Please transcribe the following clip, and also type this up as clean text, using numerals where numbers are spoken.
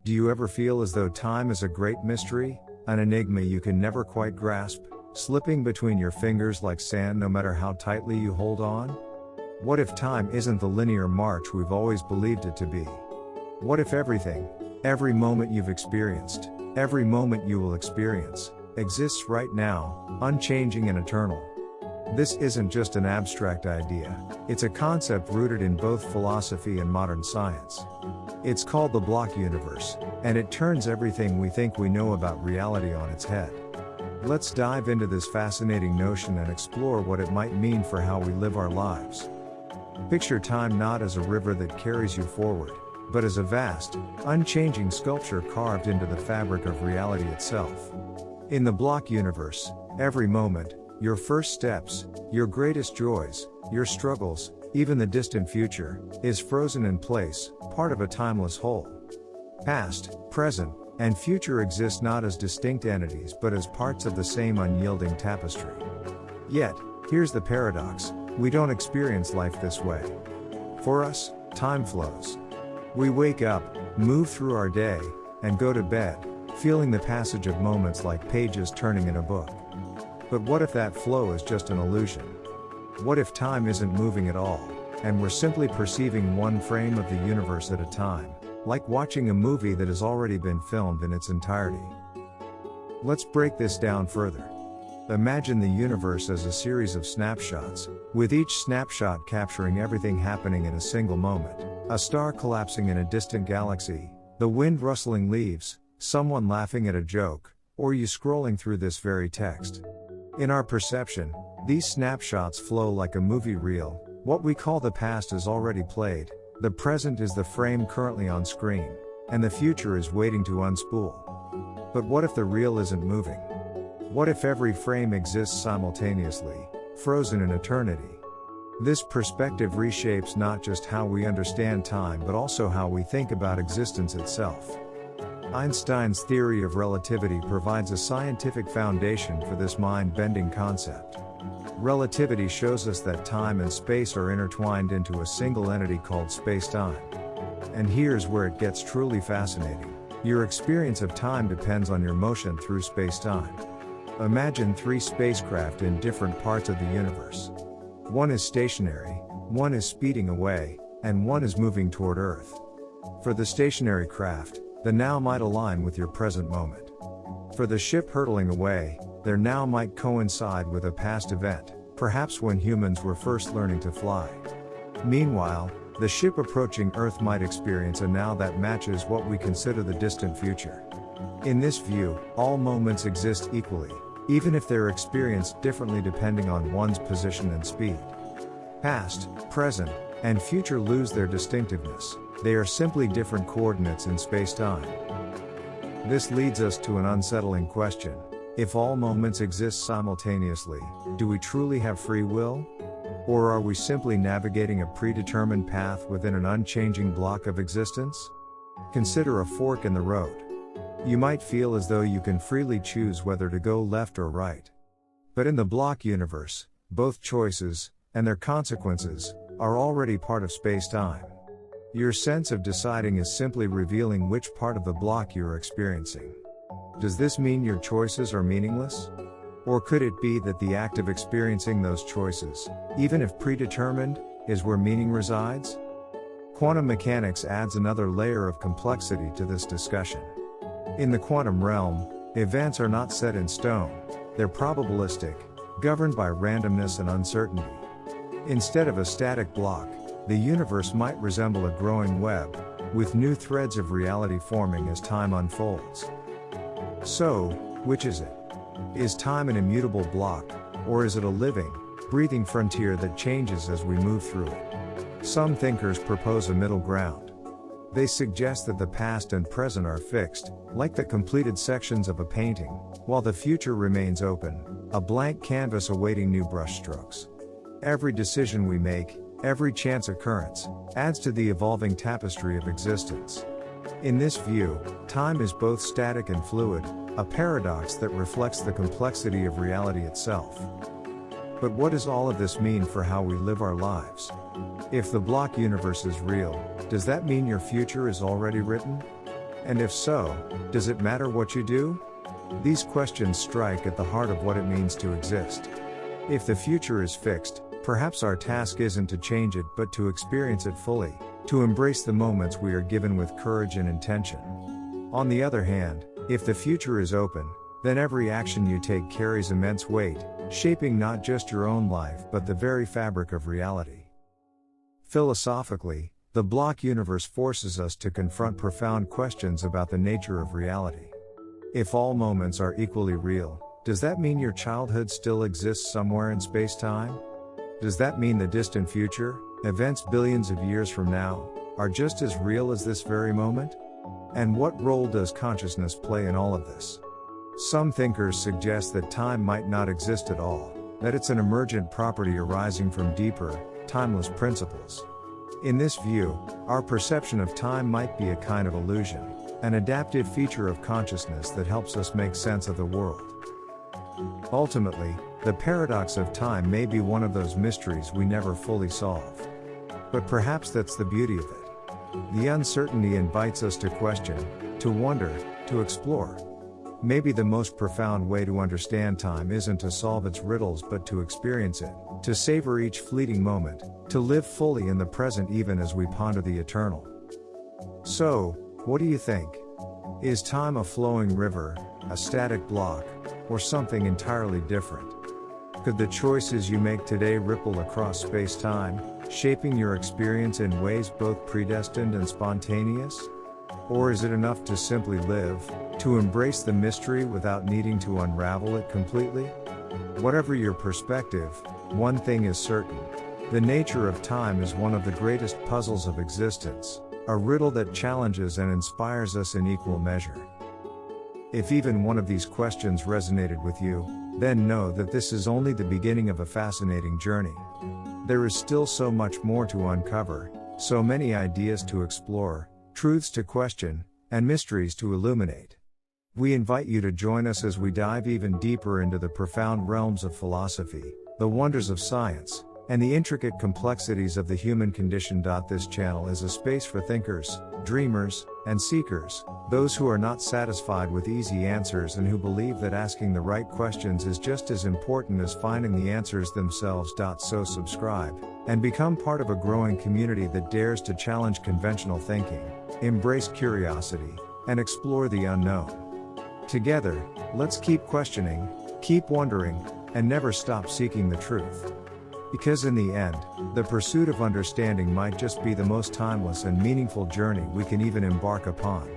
Do you ever feel as though time is a great mystery, an enigma you can never quite grasp, slipping between your fingers like sand no matter how tightly you hold on? What if time isn't the linear march we've always believed it to be? What if everything, every moment you've experienced, every moment you will experience, exists right now, unchanging and eternal? This isn't just an abstract idea, it's a concept rooted in both philosophy and modern science. It's called the block universe, and it turns everything we think we know about reality on its head. Let's dive into this fascinating notion and explore what it might mean for how we live our lives. Picture time not as a river that carries you forward, but as a vast, unchanging sculpture carved into the fabric of reality itself. In the block universe, every moment, your first steps, your greatest joys, your struggles, even the distant future, is frozen in place, part of a timeless whole. Past, present, and future exist not as distinct entities but as parts of the same unyielding tapestry. Yet, here's the paradox, we don't experience life this way. For us, time flows. We wake up, move through our day, and go to bed, feeling the passage of moments like pages turning in a book. But what if that flow is just an illusion? What if time isn't moving at all, and we're simply perceiving one frame of the universe at a time, like watching a movie that has already been filmed in its entirety? Let's break this down further. Imagine the universe as a series of snapshots, with each snapshot capturing everything happening in a single moment. A star collapsing in a distant galaxy, the wind rustling leaves, someone laughing at a joke, or you scrolling through this very text. In our perception, these snapshots flow like a movie reel. What we call the past is already played, the present is the frame currently on screen, and the future is waiting to unspool. But what if the reel isn't moving? What if every frame exists simultaneously, frozen in eternity? This perspective reshapes not just how we understand time but also how we think about existence itself. Einstein's theory of relativity provides a scientific foundation for this mind-bending concept. Relativity shows us that time and space are intertwined into a single entity called spacetime. And here's where it gets truly fascinating. Your experience of time depends on your motion through spacetime. Imagine three spacecraft in different parts of the universe. One is stationary, one is speeding away, and one is moving toward Earth. For the stationary craft, the now might align with your present moment. For the ship hurtling away, their now might coincide with a past event, perhaps when humans were first learning to fly. Meanwhile, the ship approaching Earth might experience a now that matches what we consider the distant future. In this view, all moments exist equally, even if they're experienced differently depending on one's position and speed. Past, present, and future lose their distinctiveness. They are simply different coordinates in space-time. This leads us to an unsettling question. If all moments exist simultaneously, do we truly have free will? Or are we simply navigating a predetermined path within an unchanging block of existence? Consider a fork in the road. You might feel as though you can freely choose whether to go left or right. But in the block universe, both choices, and their consequences, are already part of space-time. Your sense of deciding is simply revealing which part of the block you're experiencing. Does this mean your choices are meaningless? Or could it be that the act of experiencing those choices, even if predetermined, is where meaning resides? Quantum mechanics adds another layer of complexity to this discussion. In the quantum realm, events are not set in stone, they're probabilistic, governed by randomness and uncertainty. Instead of a static block, the universe might resemble a growing web, with new threads of reality forming as time unfolds. So, which is it? Is time an immutable block, or is it a living, breathing frontier that changes as we move through it? Some thinkers propose a middle ground. They suggest that the past and present are fixed, like the completed sections of a painting, while the future remains open, a blank canvas awaiting new brushstrokes. Every decision we make, every chance occurrence, adds to the evolving tapestry of existence. In this view, time is both static and fluid, a paradox that reflects the complexity of reality itself. But what does all of this mean for how we live our lives? If the block universe is real, does that mean your future is already written? And if so, does it matter what you do? These questions strike at the heart of what it means to exist. If the future is fixed, perhaps our task isn't to change it but to experience it fully, to embrace the moments we are given with courage and intention. On the other hand, if the future is open, then every action you take carries immense weight, shaping not just your own life but the very fabric of reality. Philosophically, the block universe forces us to confront profound questions about the nature of reality. If all moments are equally real, does that mean your childhood still exists somewhere in space-time? Does that mean the distant future, events billions of years from now, are just as real as this very moment? And what role does consciousness play in all of this? Some thinkers suggest that time might not exist at all, that it's an emergent property arising from deeper, timeless principles. In this view, our perception of time might be a kind of illusion, an adaptive feature of consciousness that helps us make sense of the world. Ultimately, the paradox of time may be one of those mysteries we never fully solve. But perhaps that's the beauty of it. The uncertainty invites us to question, to wonder, to explore. Maybe the most profound way to understand time isn't to solve its riddles but to experience it, to savor each fleeting moment, to live fully in the present even as we ponder the eternal. So, what do you think? Is time a flowing river, a static block, or something entirely different? Could the choices you make today ripple across space-time, shaping your experience in ways both predestined and spontaneous? Or is it enough to simply live, to embrace the mystery without needing to unravel it completely? Whatever your perspective, one thing is certain. The nature of time is one of the greatest puzzles of existence, a riddle that challenges and inspires us in equal measure. If even one of these questions resonated with you, then know that this is only the beginning of a fascinating journey. There is still so much more to uncover, so many ideas to explore, truths to question, and mysteries to illuminate. We invite you to join us as we dive even deeper into the profound realms of philosophy, the wonders of science, and the intricate complexities of the human condition. This channel is a space for thinkers, dreamers, and seekers, those who are not satisfied with easy answers and who believe that asking the right questions is just as important as finding the answers themselves. So subscribe, and become part of a growing community that dares to challenge conventional thinking, embrace curiosity, and explore the unknown. Together, let's keep questioning, keep wondering, and never stop seeking the truth. Because in the end, the pursuit of understanding might just be the most timeless and meaningful journey we can even embark upon.